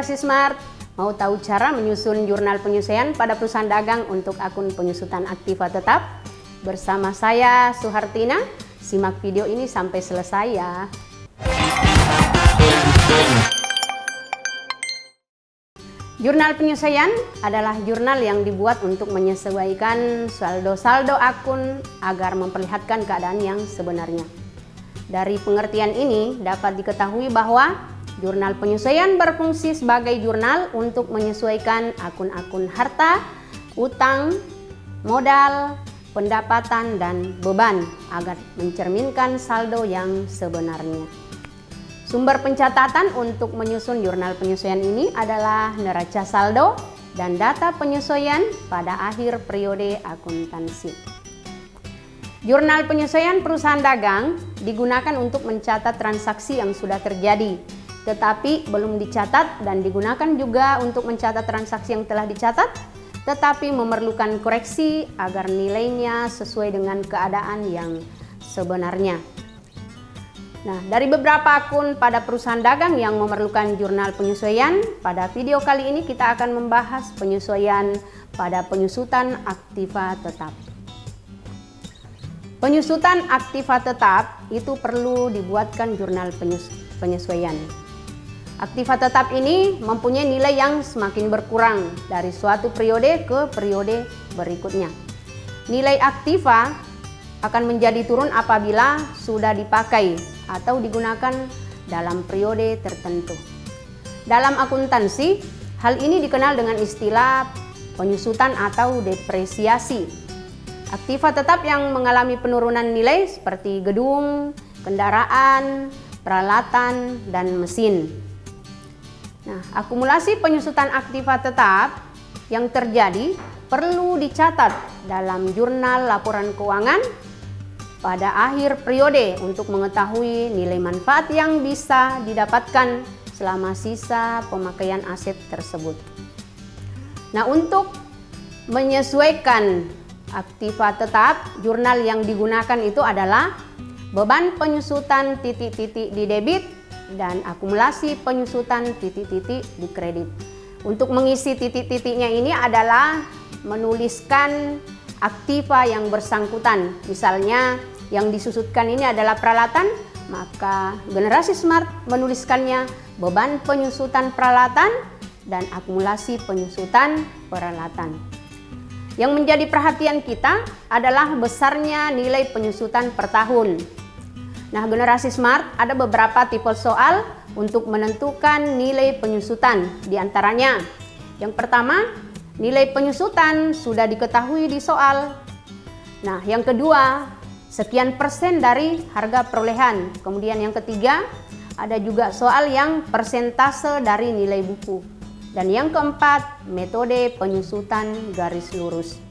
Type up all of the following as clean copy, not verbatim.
Generasi Smart, mau tahu cara menyusun jurnal penyesuaian pada perusahaan dagang untuk akun penyusutan aktiva tetap? Bersama saya, Suhartina. Simak video ini sampai selesai ya. Jurnal penyesuaian adalah jurnal yang dibuat untuk menyesuaikan saldo-saldo akun agar memperlihatkan keadaan yang sebenarnya. Dari pengertian ini dapat diketahui bahwa jurnal penyesuaian berfungsi sebagai jurnal untuk menyesuaikan akun-akun harta, utang, modal, pendapatan, dan beban agar mencerminkan saldo yang sebenarnya. Sumber pencatatan untuk menyusun jurnal penyesuaian ini adalah neraca saldo dan data penyesuaian pada akhir periode akuntansi. Jurnal penyesuaian perusahaan dagang digunakan untuk mencatat transaksi yang sudah terjadi, tetapi belum dicatat, dan digunakan juga untuk mencatat transaksi yang telah dicatat, tetapi memerlukan koreksi agar nilainya sesuai dengan keadaan yang sebenarnya. Nah, dari beberapa akun pada perusahaan dagang yang memerlukan jurnal penyesuaian, pada video kali ini kita akan membahas penyesuaian pada penyusutan aktiva tetap. Penyusutan aktiva tetap itu perlu dibuatkan jurnal penyesuaian. Aktiva tetap ini mempunyai nilai yang semakin berkurang dari suatu periode ke periode berikutnya. Nilai aktiva akan menjadi turun apabila sudah dipakai atau digunakan dalam periode tertentu. Dalam akuntansi, hal ini dikenal dengan istilah penyusutan atau depresiasi. Aktiva tetap yang mengalami penurunan nilai seperti gedung, kendaraan, peralatan, dan mesin. Nah, akumulasi penyusutan aktiva tetap yang terjadi perlu dicatat dalam jurnal laporan keuangan pada akhir periode untuk mengetahui nilai manfaat yang bisa didapatkan selama sisa pemakaian aset tersebut. Nah, untuk menyesuaikan aktiva tetap, jurnal yang digunakan itu adalah beban penyusutan titik-titik di debit dan akumulasi penyusutan titik-titik di kredit. Untuk mengisi titik-titiknya ini adalah menuliskan aktiva yang bersangkutan. Misalnya yang disusutkan ini adalah peralatan, maka Generasi Smart menuliskannya beban penyusutan peralatan dan akumulasi penyusutan peralatan. Yang menjadi perhatian kita adalah besarnya nilai penyusutan per tahun. Nah, Generasi Smart ada beberapa tipe soal untuk menentukan nilai penyusutan. Di antaranya, yang pertama, nilai penyusutan sudah diketahui di soal. Nah, yang kedua, sekian persen dari harga perolehan. Kemudian yang ketiga, ada juga soal yang persentase dari nilai buku. Dan yang keempat, metode penyusutan garis lurus.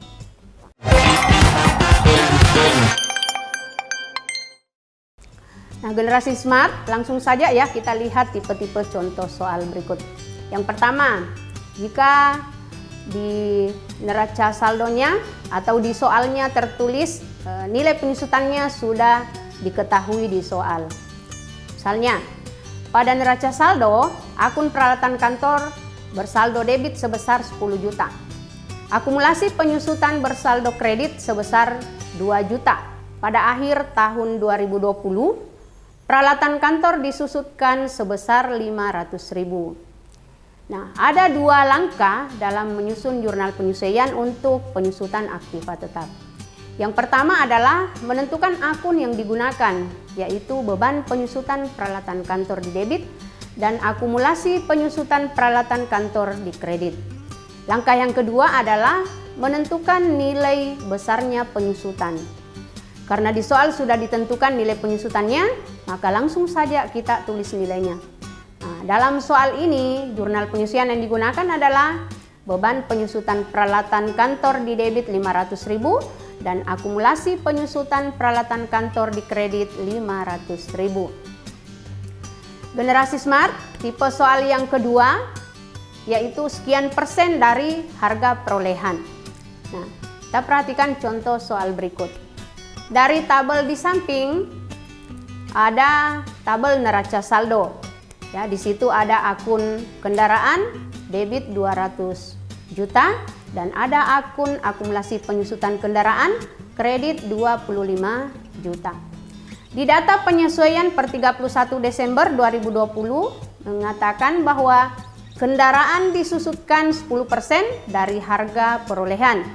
Nah, Generasi Smart, langsung saja ya kita lihat tipe-tipe contoh soal berikut. Yang pertama, jika di neraca saldonya atau di soalnya tertulis nilai penyusutannya sudah diketahui di soal. Misalnya, pada neraca saldo, akun peralatan kantor bersaldo debit sebesar 10 juta. Akumulasi penyusutan bersaldo kredit sebesar 2 juta. Pada akhir tahun 2020, peralatan kantor disusutkan sebesar 500.000. Nah, ada dua langkah dalam menyusun jurnal penyesuaian untuk penyusutan aktiva tetap. Yang pertama adalah menentukan akun yang digunakan, yaitu beban penyusutan peralatan kantor di debit dan akumulasi penyusutan peralatan kantor di kredit. Langkah yang kedua adalah menentukan nilai besarnya penyusutan. Karena di soal sudah ditentukan nilai penyusutannya, maka langsung saja kita tulis nilainya. Nah, dalam soal ini, jurnal penyesuaian yang digunakan adalah beban penyusutan peralatan kantor di debit 500.000 dan akumulasi penyusutan peralatan kantor di kredit 500.000. Generasi Smart, tipe soal yang kedua, yaitu sekian persen dari harga perolehan. Nah, kita perhatikan contoh soal berikut. Dari tabel di samping, ada tabel neraca saldo. Ya, di situ ada akun kendaraan debit 200 juta dan ada akun akumulasi penyusutan kendaraan kredit 25 juta. Di data penyesuaian per 31 Desember 2020 mengatakan bahwa kendaraan disusutkan 10% dari harga perolehan.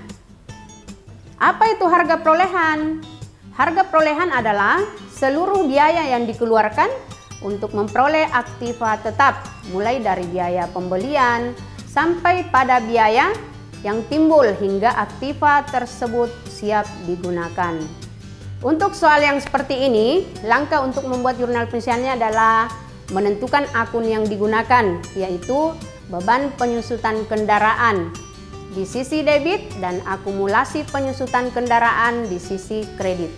Apa itu harga perolehan? Harga perolehan adalah seluruh biaya yang dikeluarkan untuk memperoleh aktiva tetap, mulai dari biaya pembelian sampai pada biaya yang timbul hingga aktiva tersebut siap digunakan. Untuk soal yang seperti ini, langkah untuk membuat jurnal penyusutannya adalah menentukan akun yang digunakan, yaitu beban penyusutan kendaraan di sisi debit dan akumulasi penyusutan kendaraan di sisi kredit.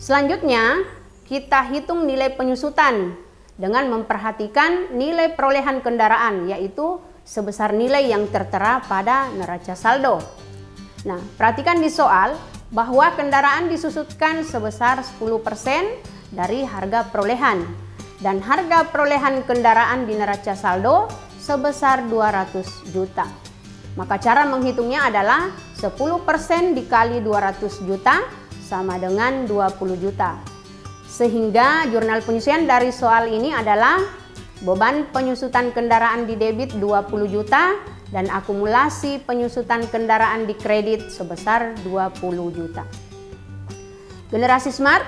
Selanjutnya, kita hitung nilai penyusutan dengan memperhatikan nilai perolehan kendaraan, yaitu sebesar nilai yang tertera pada neraca saldo. Nah, perhatikan di soal bahwa kendaraan disusutkan sebesar 10% dari harga perolehan dan harga perolehan kendaraan di neraca saldo sebesar 200 juta. Maka cara menghitungnya adalah 10% dikali 200 juta sama dengan 20 juta. Sehingga jurnal penyusutan dari soal ini adalah beban penyusutan kendaraan di debit 20 juta dan akumulasi penyusutan kendaraan di kredit sebesar 20 juta. Generasi Smart,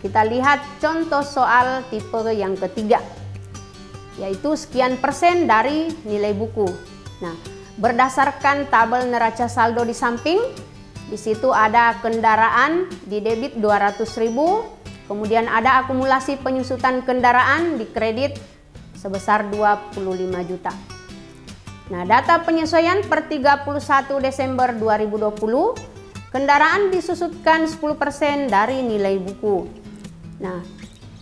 kita lihat contoh soal tipe yang ketiga, yaitu sekian persen dari nilai buku. Nah, berdasarkan tabel neraca saldo di samping, di situ ada kendaraan di debit 200.000, kemudian ada akumulasi penyusutan kendaraan di kredit sebesar 25 juta. Nah, data penyesuaian per 31 Desember 2020, kendaraan disusutkan 10% dari nilai buku. Nah,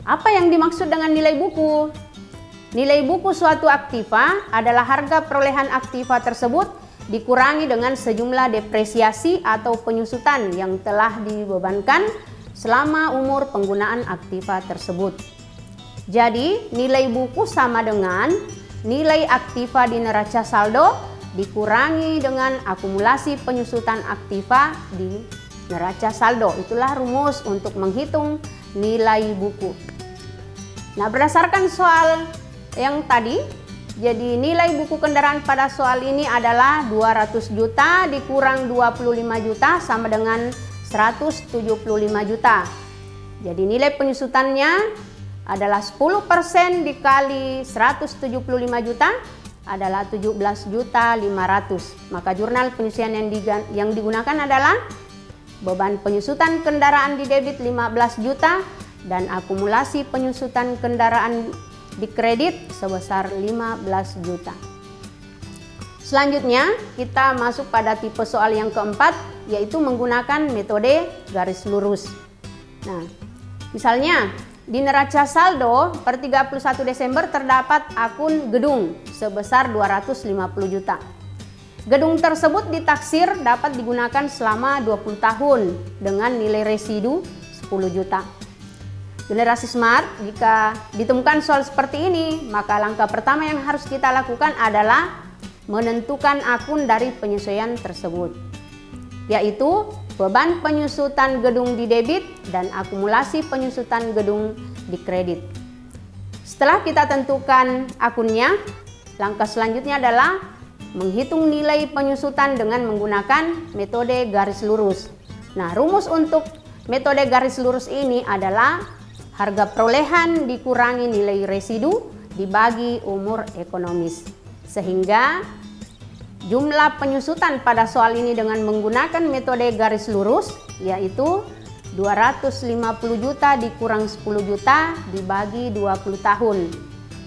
apa yang dimaksud dengan nilai buku? Nilai buku suatu aktiva adalah harga perolehan aktiva tersebut dikurangi dengan sejumlah depresiasi atau penyusutan yang telah dibebankan selama umur penggunaan aktiva tersebut. Jadi, nilai buku sama dengan nilai aktiva di neraca saldo dikurangi dengan akumulasi penyusutan aktiva di neraca saldo. Itulah rumus untuk menghitung nilai buku. Nah, berdasarkan soal yang tadi, jadi nilai buku kendaraan pada soal ini adalah 200 juta dikurang 25 juta sama dengan 175 juta. Jadi nilai penyusutannya adalah 10% dikali 175 juta adalah 17.500.000. Maka jurnal penyusutan yang digunakan adalah beban penyusutan kendaraan di debit 15 juta dan akumulasi penyusutan kendaraan di kredit sebesar 15 juta. Selanjutnya kita masuk pada tipe soal yang keempat, yaitu menggunakan metode garis lurus. Nah, misalnya di neraca saldo per 31 Desember terdapat akun gedung sebesar 250 juta. Gedung tersebut ditaksir dapat digunakan selama 20 tahun dengan nilai residu 10 juta. Generasi Smart, jika ditemukan soal seperti ini, maka langkah pertama yang harus kita lakukan adalah menentukan akun dari penyesuaian tersebut, yaitu beban penyusutan gedung di debit dan akumulasi penyusutan gedung di kredit. Setelah kita tentukan akunnya, langkah selanjutnya adalah menghitung nilai penyusutan dengan menggunakan metode garis lurus. Nah, rumus untuk metode garis lurus ini adalah harga perolehan dikurangi nilai residu dibagi umur ekonomis. Sehingga jumlah penyusutan pada soal ini dengan menggunakan metode garis lurus yaitu 250 juta dikurang 10 juta dibagi 20 tahun.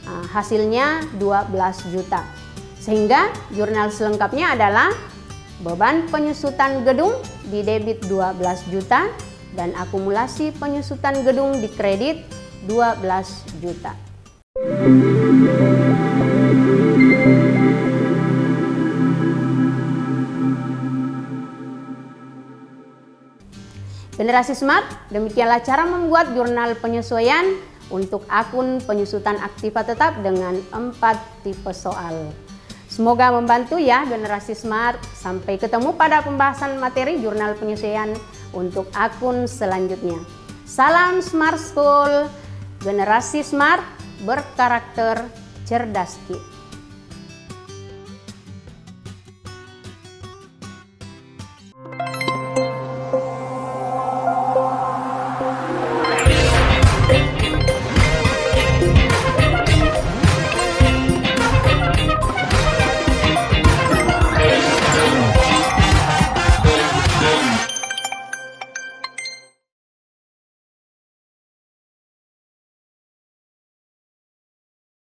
Nah, hasilnya 12 juta. Sehingga jurnal selengkapnya adalah beban penyusutan gedung di debit 12 juta dan akumulasi penyusutan gedung di kredit 12 juta. Generasi Smart, demikianlah cara membuat jurnal penyesuaian untuk akun penyusutan aktiva tetap dengan 4 tipe soal. Semoga membantu ya generasi smart. Sampai ketemu pada pembahasan materi jurnal penyesuaian untuk akun selanjutnya. Salam Smart School, generasi smart berkarakter cerdas.